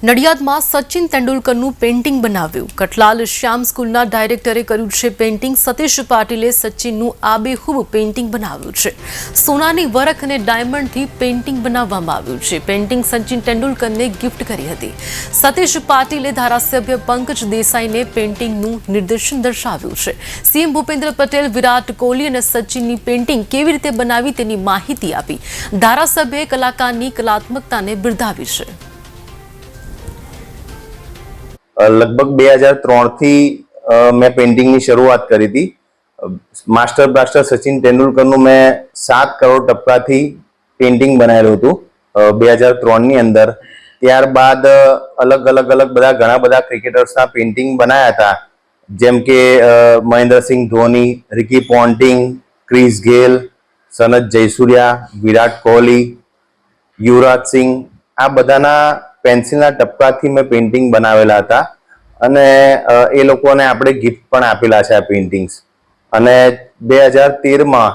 નડિયાદમાં Sachin તેંડુલકરનું painting બનાવ્યું। કટલાલ શ્યામ સ્કૂલના ડાયરેક્ટરે કર્યું છે પેઇન્ટિંગ। સતીશ પાટીલે સચિનનું આબેહૂબ પેઇન્ટિંગ બનાવ્યું છે। સોનાની વરખ અને ડાયમંડથી પેઇન્ટિંગ બનાવવામાં આવ્યું છે। પેઇન્ટિંગ સચિન તેંડુલકરને ગિફ્ટ કરી હતી। સતીશ પાટીલે ધારાસભ્ય પંકજ દેસાઈને પેઇન્ટિંગનું નિદર્શન દર્શાવ્યું છે। સીએમ ભૂપેન્દ્ર પટેલ, વિરાટ કોહલી અને સચિનની પેઇન્ટિંગ કેવી રીતે બનાવી તેની માહિતી આપી। ધારાસભ્યએ કલાકારની કલાત્મકતાને બિરદાવી છે। लगभग 2003 थी मैं पेंटिंग की शुरुआत करी थी। मास्टर ब्लास्टर सचिन तेंदुलकर नु मैं 7 करोड़ टपका थी पेंटिंग बनायेलुं हतुं 2003 ની અંદર। ત્યારબાદ अलग अलग બધા ઘણા બધા ક્રિકેટર્સના પેઇન્ટિંગ બનાયા હતા, જેમ કે Mahendra Singh Dhoni, Ricky pounding, Chris ગેલ, સનત જયસૂર્યા, વિરાટ કોહલી, યુવરાજ સિંહ, આ બધાના પેન્સિલના ટપકાથી મેં પેઇન્ટિંગ બનાવેલા હતા અને એ લોકોને આપણે ગિફ્ટ પણ આપેલા છે આ પેઇન્ટિંગ્સ। અને 2013માં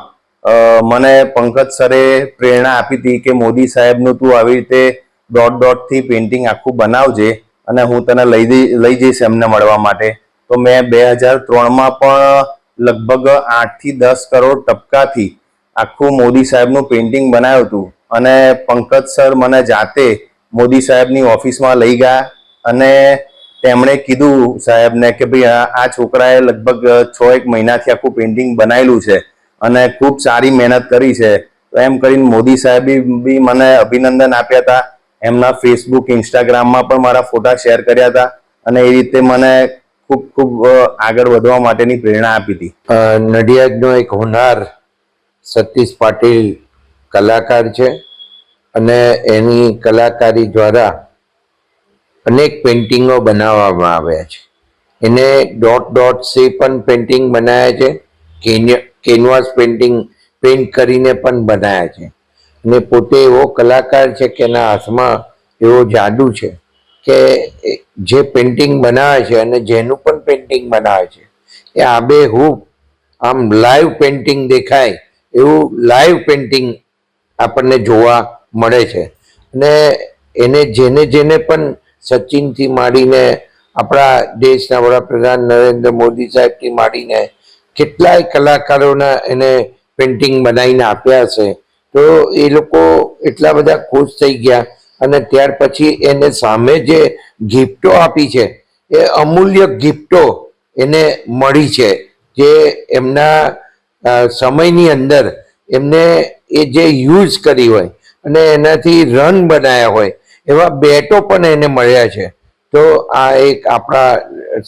મને પંકજ સરે પ્રેરણા આપી હતી કે મોદી સાહેબનું તું આવી રીતે ડોટથી પેઇન્ટિંગ આખું બનાવજે અને હું તને લઈ જઈશ એમને મળવા માટે। તો મેં 2003માં પણ લગભગ 8 થી 10 કરોડ ટપકાથી આખું મોદી સાહેબનું પેઇન્ટિંગ બનાવ્યું હતું અને પંકજ સર મને જાતે મોદી સાહેબની ઓફિસમાં લઈ ગયા અને તેમણે કીધું સાહેબને કે ભાઈ આ છોકરાએ લગભગ 6-1 મહિનાથી આખું પેઇન્ટિંગ બનાવેલું છે અને ખૂબ સારી મહેનત કરી છે। તો એમ કરીને મોદી સાહેબે બી મને અભિનંદન આપ્યા હતા। એમના ફેસબુક, ઇન્સ્ટાગ્રામમાં પણ મારા ફોટા શેર કર્યા હતા અને એ રીતે મને ખૂબ આગળ વધવા માટેની પ્રેરણા આપી હતી। નડિયાદનો એક હોનાર સતીશ પાટીલ કલાકાર છે અને એની કલાકારી દ્વારા અનેક પેઇન્ટિંગો બનાવવામાં આવ્યા છે। એને ડોટથી પણ પેઇન્ટિંગ બનાવ્યા છે, કેનવાસ પેઇન્ટ કરીને પણ બનાવ્યા છે અને પોતે એવો કલાકાર છે કે એના હાથમાં એવો જાદુ છે કે જે પેઇન્ટિંગ બનાવે છે અને જેનું પણ પેઇન્ટિંગ બનાવે છે એ આબેહૂબ આમ લાઈવ પેઇન્ટિંગ દેખાય એવું લાઈવ પેઇન્ટિંગ આપણને જોવા મળે છે। અને એને જેને પણ સચિનથી માંડીને આપણા દેશના વડાપ્રધાન નરેન્દ્ર મોદી સાહેબથી માંડીને કેટલાય કલાકારોના એને પેઇન્ટિંગ બનાવીને આપ્યા હશે, તો એ લોકો એટલા બધા ખુશ થઈ ગયા અને ત્યાર પછી એને સામે જે ગિફ્ટો આપી છે એ અમૂલ્ય ગિફ્ટો એને મળી છે, જે એમના સમયની અંદર એમને એ જે યુઝ કરી હોય અને એનાથી રન બનાવ્યા હોય એવા બેટો પણ એને મળ્યા છે। તો આ એક આપણા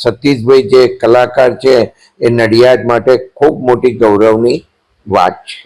સતીશભાઈ જે કલાકાર છે એ નડિયાદ માટે ખૂબ મોટી ગૌરવની વાત છે।